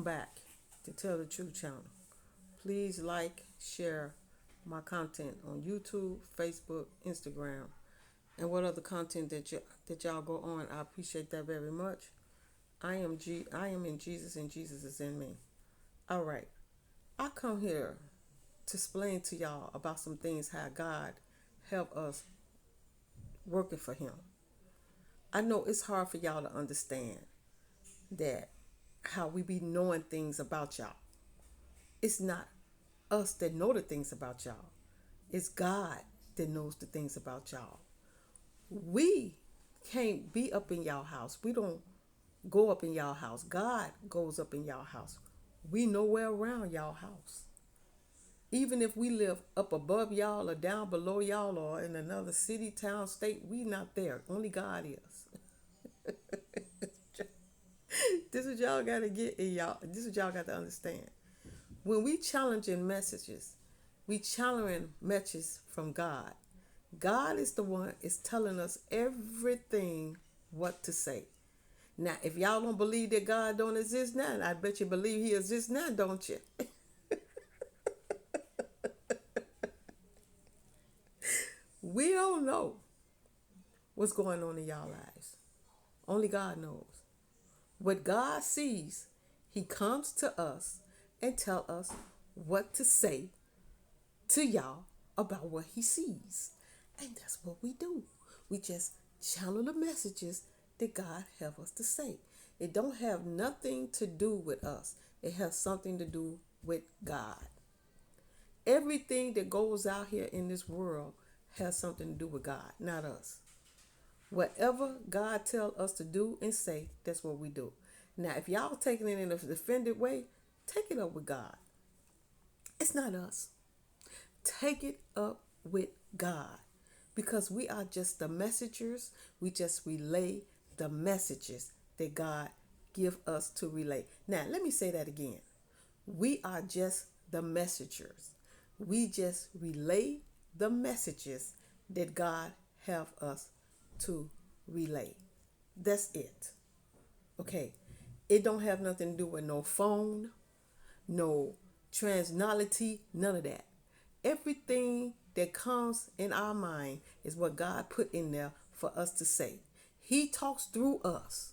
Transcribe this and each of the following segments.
back to Tell the Truth channel. Please like, share my content on YouTube, Facebook, Instagram, and what other content that y'all go on. I appreciate that very much. I am in Jesus and Jesus is in me. All right. I come here to explain to y'all about some things how God help us working for him. I know it's hard for y'all to understand that how we be knowing things about y'all. It's not us that know the things about y'all. It's God that knows the things about y'all. We can't be up in y'all house. We don't go up in y'all house. God goes up in y'all house. We nowhere around y'all house. Even if we live up above y'all or down below y'all or in another city, town, state, we not there. Only God is. This is what y'all gotta get in y'all. This is what y'all got to understand. When we challenging messages, we challenging messages from God. God is the one is telling us everything what to say. Now, if y'all don't believe that God don't exist now, I bet you believe he exists now, don't you? We don't know what's going on in y'all lives. Only God knows. What God sees, he comes to us and tell us what to say to y'all about what he sees. And that's what we do. We just channel the messages that God have us to say. It don't have nothing to do with us. It has something to do with God. Everything that goes out here in this world has something to do with God, not us. Whatever God tell us to do and say, that's what we do. Now, if y'all taking it in a offended way, take it up with God. It's not us. Take it up with God. Because we are just the messengers. We just relay the messages that God give us to relay. Now, let me say that again. We are just the messengers. We just relay the messages that God have us to relay. That's it. Okay. It don't have nothing to do with no phone, no transnality, none of that. Everything that comes in our mind is what God put in there for us to say. He talks through us.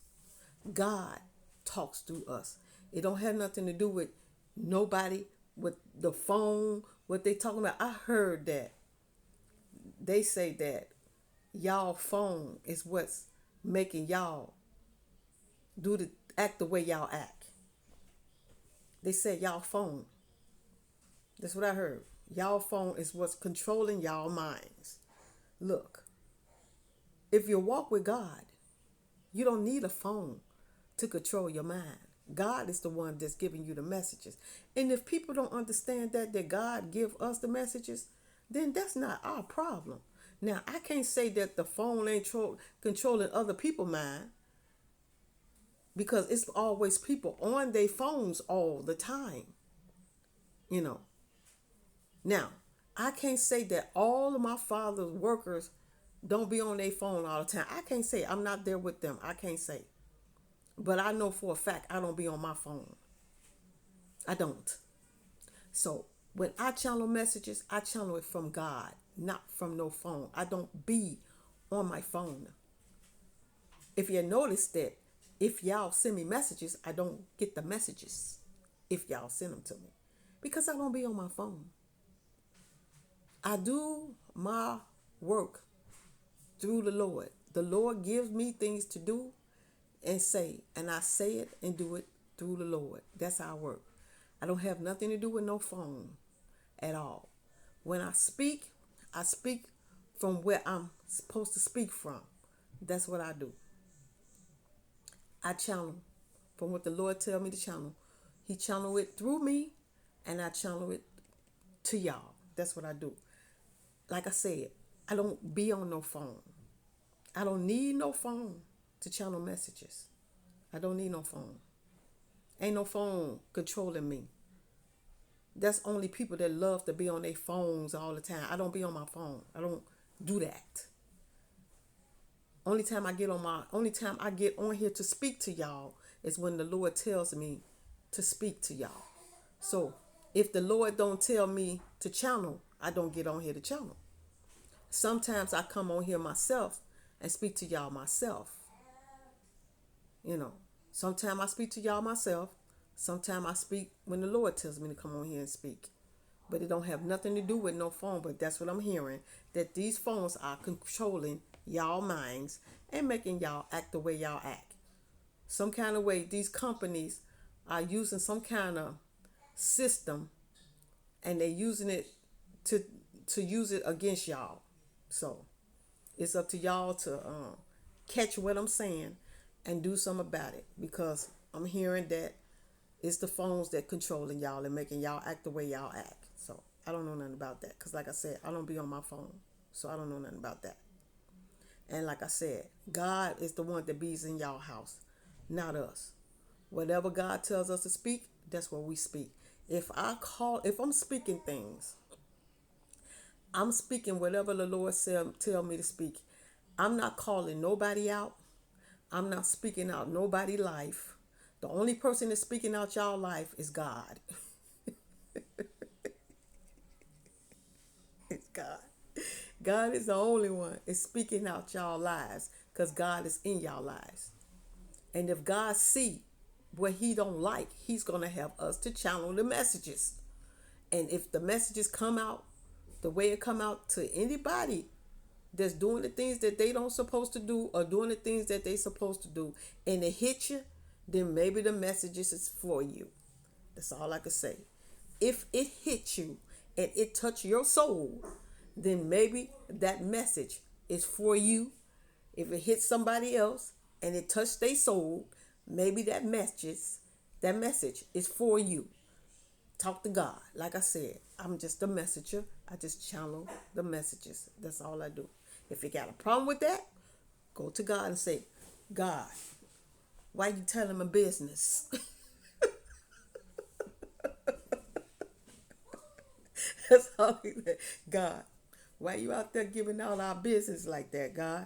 God talks through us. It don't have nothing to do with nobody, with the phone, what they talking about. I heard that they say that y'all phone is what's making y'all do the act the way y'all act. They said y'all phone. That's what I heard. Y'all phone is what's controlling y'all minds. Look, if you walk with God, you don't need a phone to control your mind. God is the one that's giving you the messages. And if people don't understand that God give us the messages, then that's not our problem. Now, I can't say that the phone ain't controlling other people's mind because it's always people on their phones all the time. You know. Now, I can't say that all of my father's workers don't be on their phone all the time. I can't say I'm not there with them. I can't say. But I know for a fact I don't be on my phone. I don't. So when I channel messages, I channel it from God, not from no phone. I don't be on my phone. If you notice that if y'all send me messages, I don't get the messages if y'all send them to me because I don't be on my phone. I do my work through the Lord. The Lord gives me things to do and say, and I say it and do it through the Lord. That's how I work. I don't have nothing to do with no phone at all. When I speak from where I'm supposed to speak from. That's what I do. I channel from what the Lord tell me to channel. He channel it through me and I channel it to y'all. That's what I do. Like I said, I don't be on no phone. I don't need no phone to channel messages. I don't need no phone. Ain't no phone controlling me. That's only people that love to be on their phones all the time. I don't be on my phone. I don't do that. Only time I get on here to speak to y'all is when the Lord tells me to speak to y'all. So if the Lord don't tell me to channel, I don't get on here to channel. Sometimes I come on here myself and speak to y'all myself. You know, sometimes I speak to y'all myself. Sometimes I speak when the Lord tells me to come on here and speak. But it don't have nothing to do with no phone. But that's what I'm hearing. That these phones are controlling y'all minds and making y'all act the way y'all act. Some kind of way these companies are using some kind of system, and they're using it to use it against y'all. So it's up to y'all to catch what I'm saying and do something about it, because I'm hearing that it's the phones that controlling y'all and making y'all act the way y'all act. So I don't know nothing about that, because like I said, I don't be on my phone, so I don't know nothing about that. And like I said, God is the one that bees in y'all house, not us. Whatever God tells us to speak, that's what we speak. If I'm speaking things, I'm speaking whatever the Lord said, tell me to speak. I'm not calling nobody out. I'm not speaking out nobody's life. The only person that's speaking out y'all life is God. It's God. God is the only one is speaking out y'all lives, because God is in y'all lives. And if God see what he don't like, he's going to have us to channel the messages. And if the messages come out the way it come out to anybody that's doing the things that they don't supposed to do, or doing the things that they supposed to do, and it hit you, then maybe the messages is for you. That's all I can say. If it hit you and it touched your soul, then maybe that message is for you. If it hits somebody else and it touched their soul, maybe that message is for you. Talk to God. Like I said, I'm just a messenger. I just channel the messages. That's all I do. If you got a problem with that, go to God and say, God, why you telling my business? That's all he said. God, why you out there giving out our business like that, God?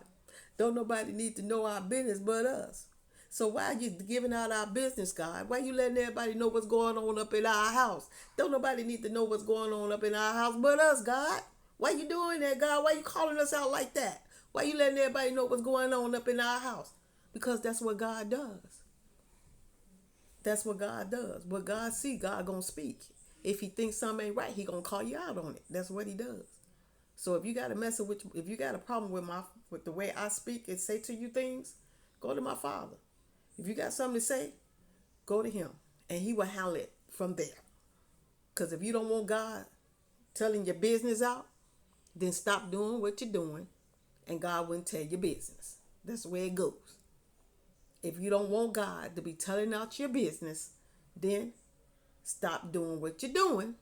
Don't nobody need to know our business but us. So why are you giving out our business, God? Why you letting everybody know what's going on up in our house? Don't nobody need to know what's going on up in our house but us, God. Why you doing that, God? Why you calling us out like that? Why you letting everybody know what's going on up in our house? Because that's what God does. That's what God does. What God see, God gonna speak. If he thinks something ain't right, he gonna call you out on it. That's what he does. So if you got a if you got a problem with the way I speak and say to you things, go to my Father. If you got something to say, go to him, and he will handle it from there. Because if you don't want God telling your business out, then stop doing what you're doing, and God wouldn't tell your business. That's the way it goes. If you don't want God to be telling out your business, then stop doing what you're doing,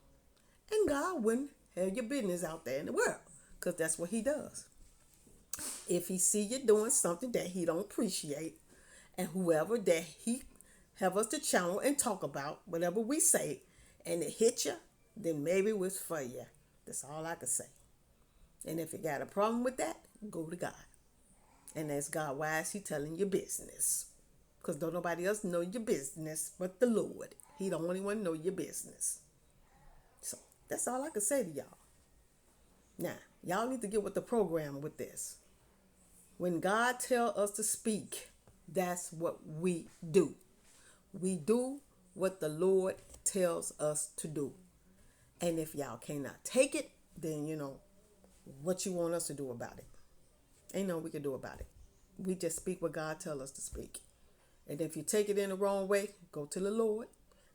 and God wouldn't have your business out there in the world, because that's what he does. If he see you doing something that he don't appreciate, and whoever that he have us to channel and talk about, whatever we say, and it hit you, then maybe it was for you. That's all I can say. And if you got a problem with that, go to God and ask God, why is he telling your business? Because don't nobody else know your business but the Lord. He the only one know your business. So that's all I can say to y'all. Now, y'all need to get with the program with this. When God tell us to speak, that's what we do. We do what the Lord tells us to do. And if y'all cannot take it, then what you want us to do about it. Ain't nothing we can do about it. We just speak what God tells us to speak. And if you take it in the wrong way, go to the Lord.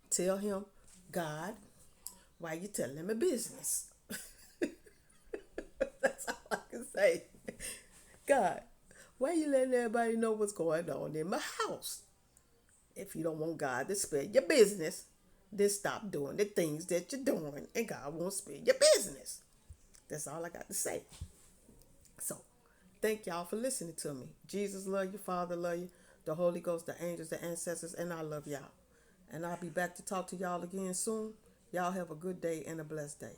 Tell him, God, why you telling me business? That's all I can say. God, why you letting everybody know what's going on in my house? If you don't want God to spill your business, then stop doing the things that you're doing, and God won't spill your business. That's all I got to say. So, thank y'all for listening to me. Jesus love you, Father love you, the Holy Ghost, the angels, the ancestors, and I love y'all. And I'll be back to talk to y'all again soon. Y'all have a good day and a blessed day.